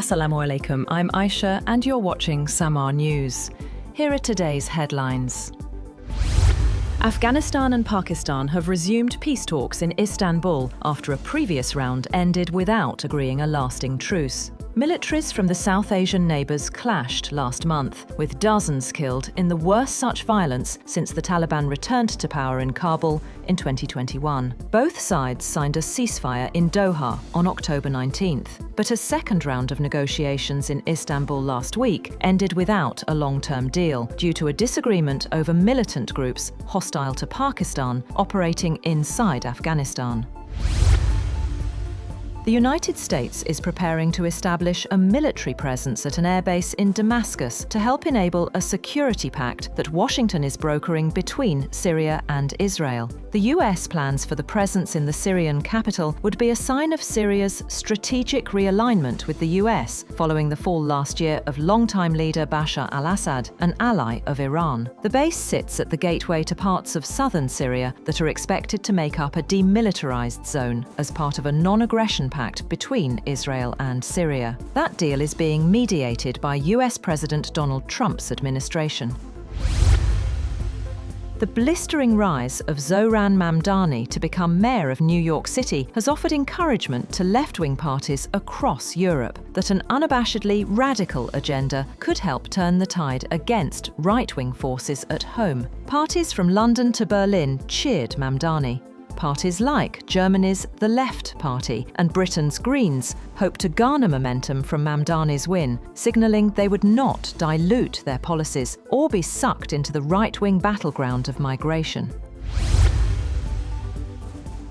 Assalamu alaikum, I'm Aisha and you're watching Samar News. Here are today's headlines. Afghanistan and Pakistan have resumed peace talks in Istanbul after a previous round ended without agreeing a lasting truce. Militaries from the South Asian neighbours clashed last month, with dozens killed in the worst such violence since the Taliban returned to power in Kabul in 2021. Both sides signed a ceasefire in Doha on October 19th, but a second round of negotiations in Istanbul last week ended without a long-term deal due to a disagreement over militant groups hostile to Pakistan operating inside Afghanistan. The United States is preparing to establish a military presence at an airbase in Damascus to help enable a security pact that Washington is brokering between Syria and Israel. The US plans for the presence in the Syrian capital would be a sign of Syria's strategic realignment with the US following the fall last year of longtime leader Bashar al-Assad, an ally of Iran. The base sits at the gateway to parts of southern Syria that are expected to make up a demilitarized zone as part of a non-aggression pact between Israel and Syria. That deal is being mediated by US President Donald Trump's administration. The blistering rise of Zohran Mamdani to become mayor of New York City has offered encouragement to left-wing parties across Europe that an unabashedly radical agenda could help turn the tide against right-wing forces at home. Parties from London to Berlin cheered Mamdani. Parties like Germany's The Left Party and Britain's Greens hope to garner momentum from Mamdani's win, signalling they would not dilute their policies or be sucked into the right-wing battleground of migration.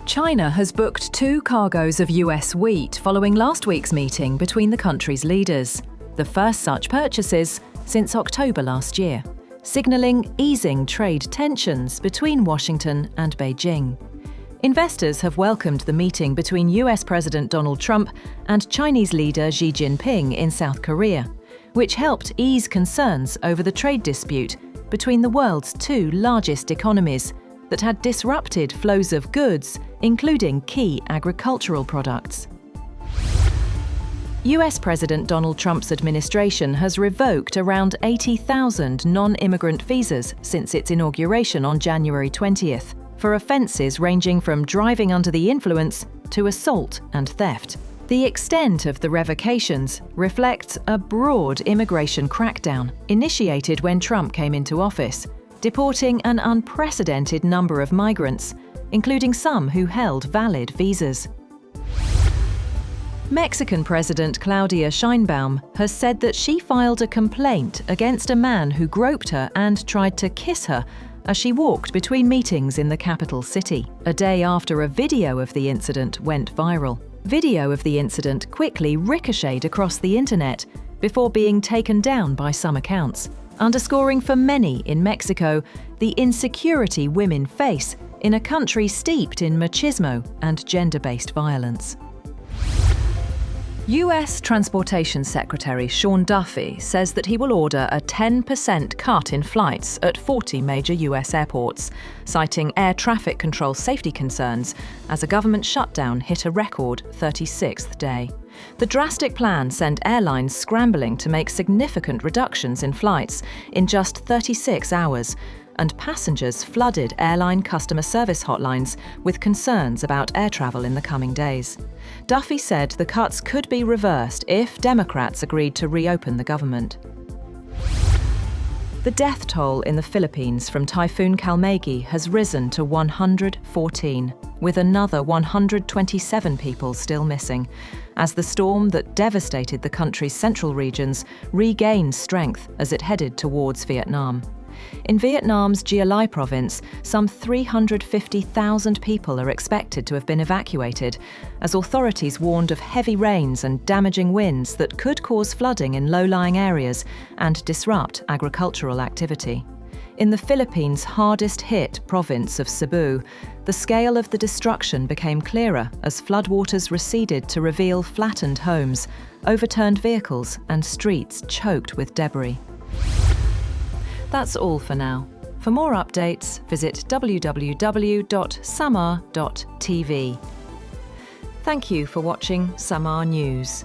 China has booked 2 cargoes of US wheat following last week's meeting between the country's leaders, the first such purchases since October last year, signalling easing trade tensions between Washington and Beijing. Investors have welcomed the meeting between US President Donald Trump and Chinese leader Xi Jinping in South Korea, which helped ease concerns over the trade dispute between the world's 2 largest economies that had disrupted flows of goods, including key agricultural products. US President Donald Trump's administration has revoked around 80,000 non-immigrant visas since its inauguration on January 20th. For offences ranging from driving under the influence to assault and theft. The extent of the revocations reflects a broad immigration crackdown initiated when Trump came into office, deporting an unprecedented number of migrants, including some who held valid visas. Mexican President Claudia Sheinbaum has said that she filed a complaint against a man who groped her and tried to kiss her as she walked between meetings in the capital city, a day after a video of the incident went viral. Video of the incident quickly ricocheted across the internet before being taken down by some accounts, underscoring for many in Mexico the insecurity women face in a country steeped in machismo and gender-based violence. US Transportation Secretary Sean Duffy says that he will order a 10% cut in flights at 40 major US airports, citing air traffic control safety concerns as a government shutdown hit a record 36th day. The drastic plan sent airlines scrambling to make significant reductions in flights in just 36 hours, and passengers flooded airline customer service hotlines with concerns about air travel in the coming days. Duffy said the cuts could be reversed if Democrats agreed to reopen the government. The death toll in the Philippines from Typhoon Kalmegi has risen to 114, with another 127 people still missing, as the storm that devastated the country's central regions regained strength as it headed towards Vietnam. In Vietnam's Gia Lai province, some 350,000 people are expected to have been evacuated, as authorities warned of heavy rains and damaging winds that could cause flooding in low-lying areas and disrupt agricultural activity. In the Philippines' hardest-hit province of Cebu, the scale of the destruction became clearer as floodwaters receded to reveal flattened homes, overturned vehicles, and streets choked with debris. That's all for now. For more updates, visit www.samar.tv. Thank you for watching Samar News.